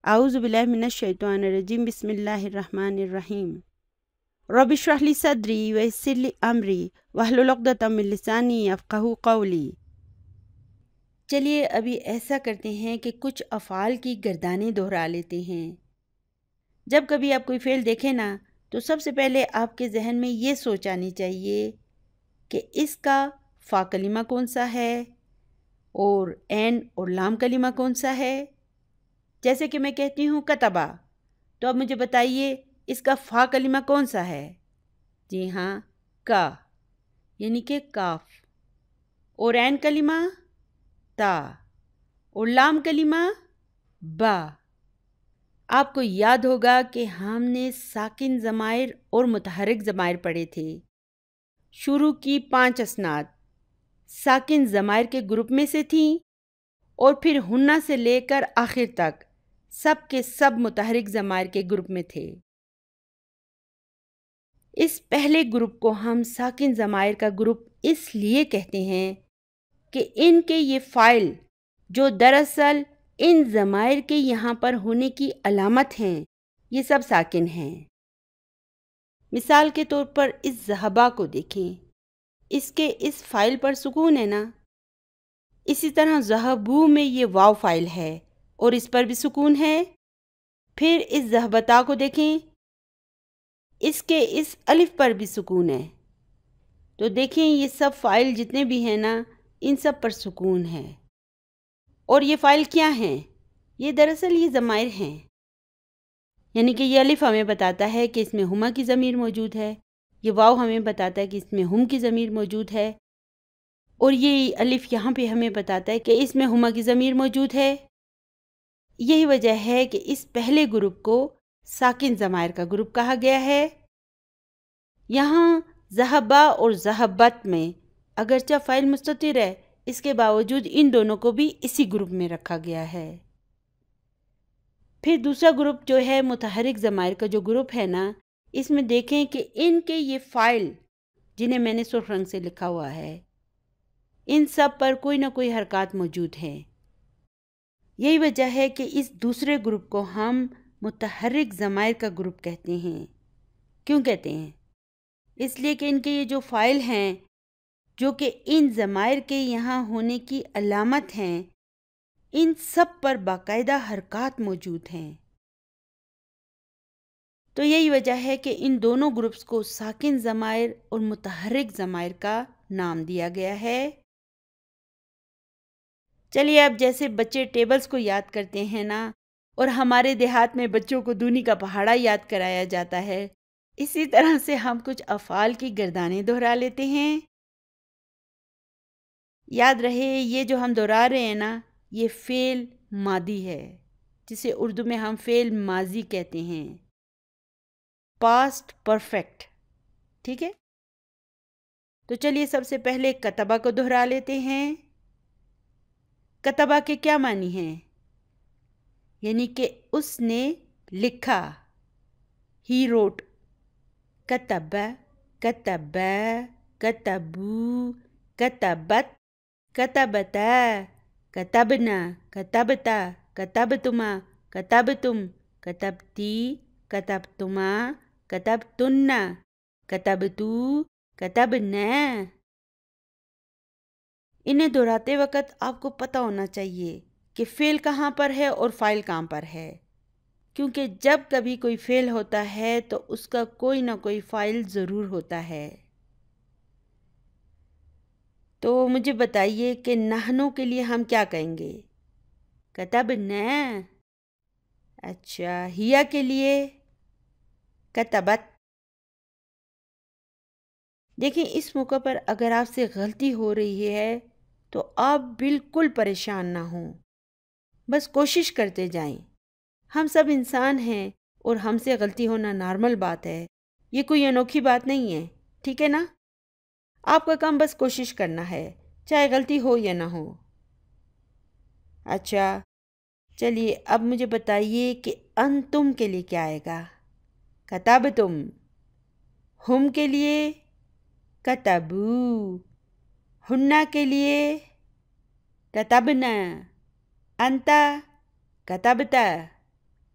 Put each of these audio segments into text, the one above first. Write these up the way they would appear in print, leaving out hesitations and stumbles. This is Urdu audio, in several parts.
اعوذ باللہ من الشیطان الرجیم بسم اللہ الرحمن الرحیم رب اشرح لی صدری ویسر لی امری واحلل عقدۃ من لسانی یفقہوا قولی۔ چلیے ابھی ایسا کرتے ہیں کہ کچھ افعال کی گردانیں دہرا لیتے ہیں۔ جب کبھی آپ کوئی فعل دیکھیں نا تو سب سے پہلے آپ کے ذہن میں یہ سوچ آنی چاہیے کہ اس کا فا کلمہ کون سا ہے اور عین اور لام کلمہ کون سا ہے۔ جیسے کہ میں کہتی ہوں کتبہ، تو اب مجھے بتائیے اس کا فا کلمہ کون سا ہے؟ جی ہاں، کا، یعنی کہ کاف، اور عین کلمہ تا، اور لام کلمہ با۔ آپ کو یاد ہوگا کہ ہم نے ساکن ضمائر اور متحرک ضمائر پڑھے تھے۔ شروع کی 5 اسناد ساکن ضمائر کے گروپ میں سے تھیں اور پھر ہنہ سے لے کر آخر تک سب کے سب متحرک ضمائر کے گروپ میں تھے۔ اس پہلے گروپ کو ہم ساکن ضمائر کا گروپ اس لیے کہتے ہیں کہ ان کے یہ فاعل جو دراصل ان ضمائر کے یہاں پر ہونے کی علامت ہیں، یہ سب ساکن ہیں۔ مثال کے طور پر اس ذہبہ کو دیکھیں، اس کے اس فاعل پر سکون ہے نا۔ اسی طرح ذہبو میں یہ واو فاعل ہے اور اس پر بھی سکون ہے۔ پھر اس ذہبتا کو دیکھیں، اس کے اس الف پر بھی سکون ہے۔ تو دیکھیں یہ سب فاعل جتنے بھی ہیں نا، ان سب پر سکون ہے۔ اور یہ فاعل کیا ہیں؟ یہ دراصل یہ ضمائر ہیں، یعنی کہ یہ الف ہمیں بتاتا ہے کہ اس میں ہما کی ضمیر موجود ہے، یہ واو ہمیں بتاتا ہے کہ اس میں ہم کی ضمیر موجود ہے، اور یہ الف یہاں پہ ہمیں بتاتا ہے کہ اس میں ہما کی ضمیر موجود ہے۔ یہی وجہ ہے کہ اس پہلے گروپ کو ساکن ضمائر کا گروپ کہا گیا ہے۔ یہاں ذہبہ اور ذہبت میں اگرچہ فاعل مستتر ہے، اس کے باوجود ان دونوں کو بھی اسی گروپ میں رکھا گیا ہے۔ پھر دوسرا گروپ جو ہے متحرک ضمائر کا جو گروپ ہے نا، اس میں دیکھیں کہ ان کے یہ فاعل جنہیں میں نے سرخ رنگ سے لکھا ہوا ہے، ان سب پر کوئی نہ کوئی حرکات موجود ہیں۔ یہی وجہ ہے کہ اس دوسرے گروپ کو ہم متحرک ضمائر کا گروپ کہتے ہیں۔ کیوں کہتے ہیں؟ اس لیے کہ ان کے یہ جو فاعل ہیں جو کہ ان ضمائر کے یہاں ہونے کی علامت ہیں، ان سب پر باقاعدہ حرکات موجود ہیں۔ تو یہی وجہ ہے کہ ان دونوں گروپس کو ساکن ضمائر اور متحرک ضمائر کا نام دیا گیا ہے۔ چلیے اب جیسے بچے ٹیبلز کو یاد کرتے ہیں نا، اور ہمارے دیہات میں بچوں کو دونی کا پہاڑا یاد کرایا جاتا ہے، اسی طرح سے ہم کچھ افعال کی گردانیں دہرا لیتے ہیں۔ یاد رہے یہ جو ہم دہرا رہے ہیں نا، یہ فعل ماضی ہے، جسے اردو میں ہم فعل ماضی کہتے ہیں، پاسٹ پرفیکٹ، ٹھیک ہے؟ تو چلیے سب سے پہلے کتبہ کو دہرا لیتے ہیں۔ کتبہ کے کیا معنی ہیں؟ یعنی کہ اس نے لکھا، ہی روٹ۔ کتب، کتب، کتبو، کتبت، کتبتا، کتبنا، کتبتا، کتبتما، کتبتم، کتبتی، کتبتما، کتبتن، کتبتو، کتبنا۔ انہیں دہراتے وقت آپ کو پتہ ہونا چاہیے کہ فعل کہاں پر ہے اور فاعل کہاں پر ہے، کیونکہ جب کبھی کوئی فعل ہوتا ہے تو اس کا کوئی نہ کوئی فاعل ضرور ہوتا ہے۔ تو مجھے بتائیے کہ نحنو کے لیے ہم کیا کہیں گے؟ کتبنا۔ اچھا، ہیا کے لیے کتبت۔ دیکھیں اس موقع پر اگر آپ سے غلطی ہو رہی ہے تو آپ بالکل پریشان نہ ہوں، بس کوشش کرتے جائیں۔ ہم سب انسان ہیں اور ہم سے غلطی ہونا نارمل بات ہے، یہ کوئی انوکھی بات نہیں ہے، ٹھیک ہے نا؟ آپ کا کام بس کوشش کرنا ہے، چاہے غلطی ہو یا نہ ہو۔ اچھا چلیے اب مجھے بتائیے کہ انتم کے لیے کیا آئے گا؟ کتبتم۔ ہم کے لیے کتبو۔ ہنہ کے لیے کتبنا۔ انتا کتبتا۔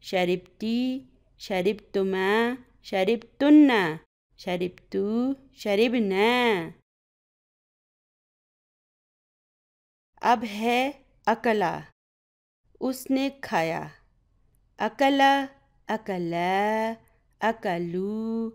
شربتی، شربتما، شربتن، شربتو، شربنا۔ اب ہے اکلا، اس نے کھایا۔ اکلا، اکلا، اکلو،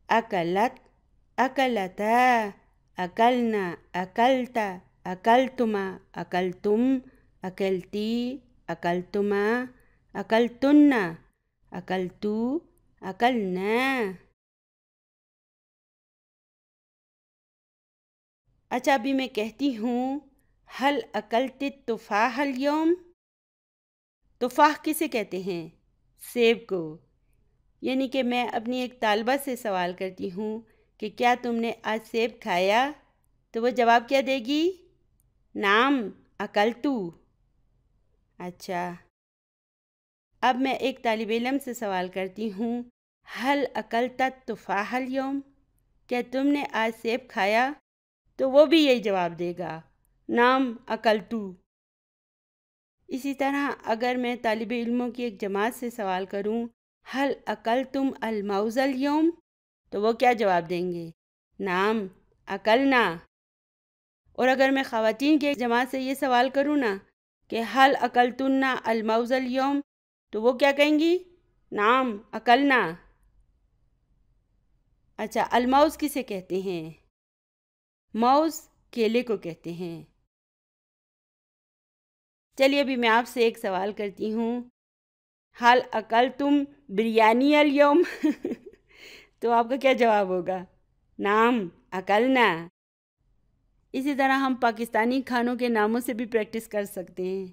اکلت، اکلتا، اکلنا، اکلتا، اکلتما، اکلتم، اکلتی، اکلتما، اکلتن، اکلتو، اکلنا۔ اچھا ابھی میں کہتی ہوں حل اکلت التفاح اليوم؟ تفاح کسے کہتے ہیں؟ سیب کو۔ یعنی کہ میں اپنی ایک طالبہ سے سوال کرتی ہوں کہ کیا تم نے آج سیب کھایا؟ تو وہ جواب کیا دے گی؟ نعم اکلتو۔ اچھا اب میں ایک طالب علم سے سوال کرتی ہوں حل اکلت التفاح اليوم؟ کیا تم نے آج سیب کھایا؟ تو وہ بھی یہی جواب دے گا، نعم اکلتو۔ اسی طرح اگر میں طالب علموں کی ایک جماعت سے سوال کروں حل اکلتم الموز اليوم؟ تو وہ کیا جواب دیں گے؟ نعم اکلنا۔ اور اگر میں خواتین کی ایک جماعت سے یہ سوال کروں نا کہ حل اکلتن الموز اليوم؟ تو وہ کیا کہیں گی؟ نعم اکلنا۔ اچھا الموز کسے کہتے ہیں؟ موز کیلے کو کہتے ہیں۔ چلیے ابھی میں آپ سے ایک سوال کرتی ہوں حل اکلتم بریانی اليوم؟ تو آپ کا کیا جواب ہوگا؟ نعم اکلنا۔ اسی طرح ہم پاکستانی کھانوں کے ناموں سے بھی پریکٹس کر سکتے ہیں۔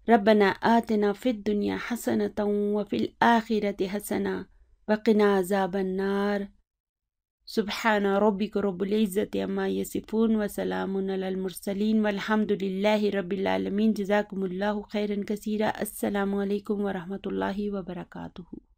ربنا آتنا فی الدنیا حسنۃ وفی الآخرۃ حسنۃ وقنا عذاب النار۔ سبحان ربک رب العزت عما یصفون وسلام علی المرسلین والحمد للہ رب العالمین۔ جزاکم اللہ خیرا کثیرا۔ السلام علیکم ورحمۃ اللہ وبرکاتہ۔